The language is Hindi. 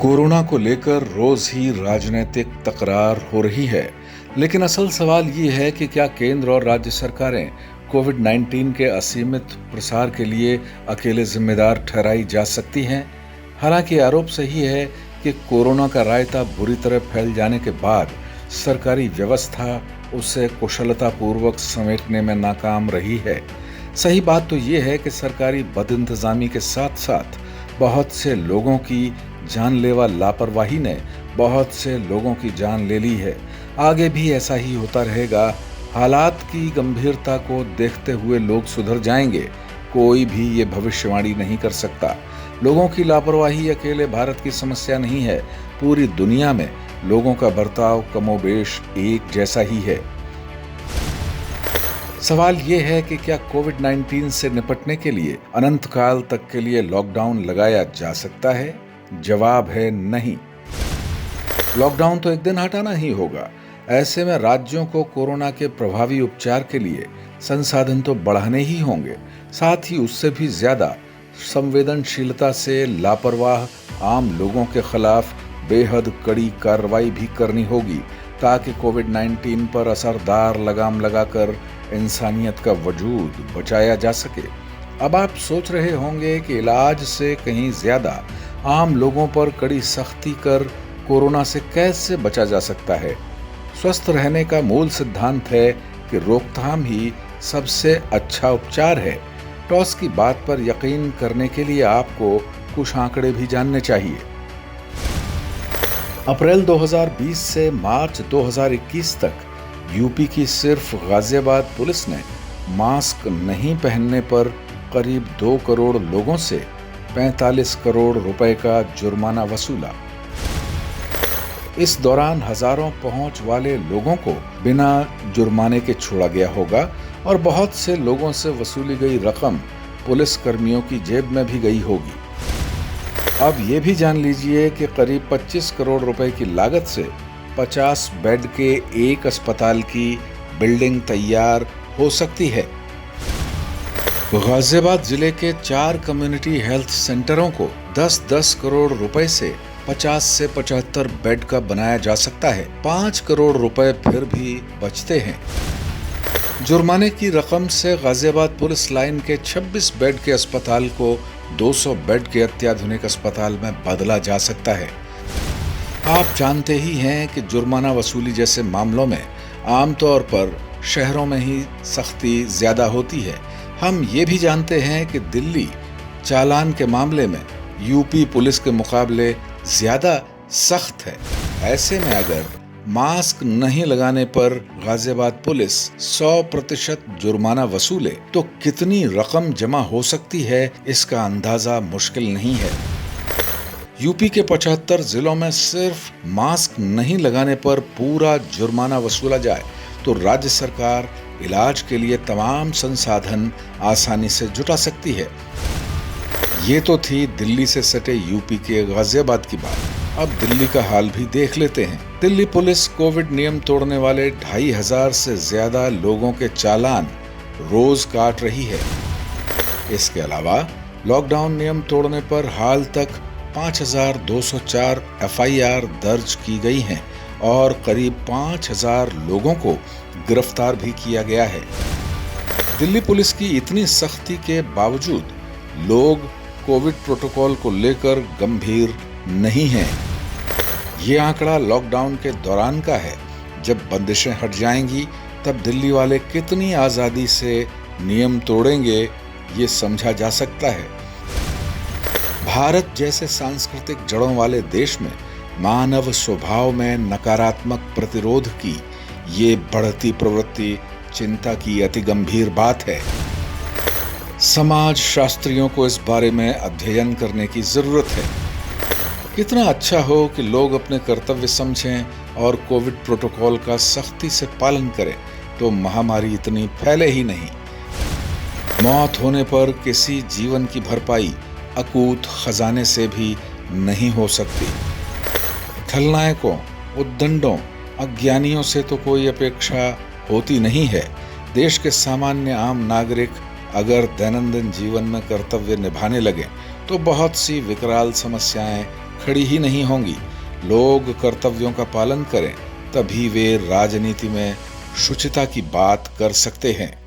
कोरोना को लेकर रोज ही राजनीतिक तकरार हो रही है, लेकिन असल सवाल ये है कि क्या केंद्र और राज्य सरकारें कोविड-19 के असीमित प्रसार के लिए अकेले जिम्मेदार ठहराई जा सकती हैं? हालांकि आरोप सही है कि कोरोना का रायता बुरी तरह फैल जाने के बाद सरकारी व्यवस्था उसे कुशलतापूर्वक समेटने में नाकाम रही है। सही बात तो ये है कि सरकारी बदइंतजामी के साथ साथ बहुत से लोगों की जानलेवा लापरवाही ने बहुत से लोगों की जान ले ली है। आगे भी ऐसा ही होता रहेगा। हालात की गंभीरता को देखते हुए लोग सुधर जाएंगे, कोई भी ये भविष्यवाणी नहीं कर सकता। लोगों की लापरवाही अकेले भारत की समस्या नहीं है, पूरी दुनिया में लोगों का बर्ताव कमोबेश एक जैसा ही है। सवाल ये है कि क्या कोविड-19 से निपटने के लिए अनंत काल तक के लिए लॉकडाउन लगाया जा सकता है? जवाब है नहीं। लॉकडाउन तो एक दिन हटाना ही होगा। ऐसे में राज्यों को कोरोना के प्रभावी उपचार के लिए संसाधन तो बढ़ाने ही होंगे, साथ ही उससे भी ज्यादा संवेदनशीलता से लापरवाह आम लोगों के खिलाफ बेहद कड़ी कार्रवाई भी करनी होगी, ताकि कोविड-19 पर असरदार लगाम लगाकर इंसानियत का वजूद बचाया जा सके। अब आप सोच रहे होंगे कि इलाज से कहीं ज्यादा आम लोगों पर कड़ी सख्ती कर कोरोना से कैसे बचा जा सकता है। स्वस्थ रहने का मूल सिद्धांत है कि रोकथाम ही सबसे अच्छा उपचार है। टॉस की बात पर यकीन करने के लिए आपको कुछ आंकड़े भी जानने चाहिए। अप्रैल 2020 से मार्च 2021 तक यूपी की सिर्फ गाजियाबाद पुलिस ने मास्क नहीं पहनने पर करीब 2 करोड़ लोगों से 45 करोड़ रुपए का जुर्माना वसूला। इस दौरान हजारों पहुंच वाले लोगों को बिना जुर्माने के छोड़ा गया होगा और बहुत से लोगों से वसूली गई रकम पुलिस कर्मियों की जेब में भी गई होगी। अब ये भी जान लीजिए कि करीब 25 करोड़ रुपए की लागत से 50 बेड के एक अस्पताल की बिल्डिंग तैयार हो सकती है। गाजियाबाद जिले के 4 कम्युनिटी हेल्थ सेंटरों को 10-10 करोड़ रुपए से 50 से 75 बेड का बनाया जा सकता है। 5 करोड़ रुपए फिर भी बचते हैं। जुर्माने की रकम से गाजियाबाद पुलिस लाइन के 26 बेड के अस्पताल को 200 बेड के अत्याधुनिक अस्पताल में बदला जा सकता है। आप जानते ही हैं कि जुर्माना वसूली जैसे मामलों में आमतौर पर शहरों में ही सख्ती ज्यादा होती है। हम ये भी जानते हैं कि दिल्ली चालान के मामले में यूपी पुलिस के मुकाबले ज्यादा सख्त है। ऐसे में अगर मास्क नहीं लगाने पर गाजियाबाद पुलिस 100% जुर्माना वसूले तो कितनी रकम जमा हो सकती है, इसका अंदाजा मुश्किल नहीं है। यूपी के 75 जिलों में सिर्फ मास्क नहीं लगाने पर पूरा जुर्माना वसूला जाए तो राज्य सरकार इलाज के लिए तमाम संसाधन आसानी से जुटा सकती है। ये तो थी दिल्ली से सटे यूपी के गाजियाबाद की बात। अब दिल्ली का हाल भी देख लेते हैं। दिल्ली पुलिस कोविड नियम तोड़ने वाले 2500 से ज्यादा लोगों के चालान रोज काट रही है। इसके अलावा लॉकडाउन नियम तोड़ने पर हाल तक 5204 FIR दर्ज की गई हैं और करीब 5000 लोगों को गिरफ्तार भी किया गया है। दिल्ली पुलिस की इतनी सख्ती के बावजूद लोग कोविड प्रोटोकॉल को लेकर गंभीर नहीं हैं। ये आंकड़ा लॉकडाउन के दौरान का है। जब बंदिशें हट जाएंगी तब दिल्ली वाले कितनी आजादी से नियम तोड़ेंगे, ये समझा जा सकता है। भारत जैसे सांस्कृतिक जड़ों वाले देश में मानव स्वभाव में नकारात्मक प्रतिरोध की ये बढ़ती प्रवृत्ति चिंता की अति गंभीर बात है। समाज शास्त्रियों को इस बारे में अध्ययन करने की जरूरत है। कितना अच्छा हो कि लोग अपने कर्तव्य समझें और कोविड प्रोटोकॉल का सख्ती से पालन करें तो महामारी इतनी फैले ही नहीं। मौत होने पर किसी जीवन की भरपाई अकूत खजाने से भी नहीं हो सकती। खलनायकों, उद्दंडों, अज्ञानियों से तो कोई अपेक्षा होती नहीं है। देश के सामान्य आम नागरिक अगर दैनंदिन जीवन में कर्तव्य निभाने लगे तो बहुत सी विकराल समस्याएं खड़ी ही नहीं होंगी। लोग कर्तव्यों का पालन करें, तभी वे राजनीति में शुचिता की बात कर सकते हैं।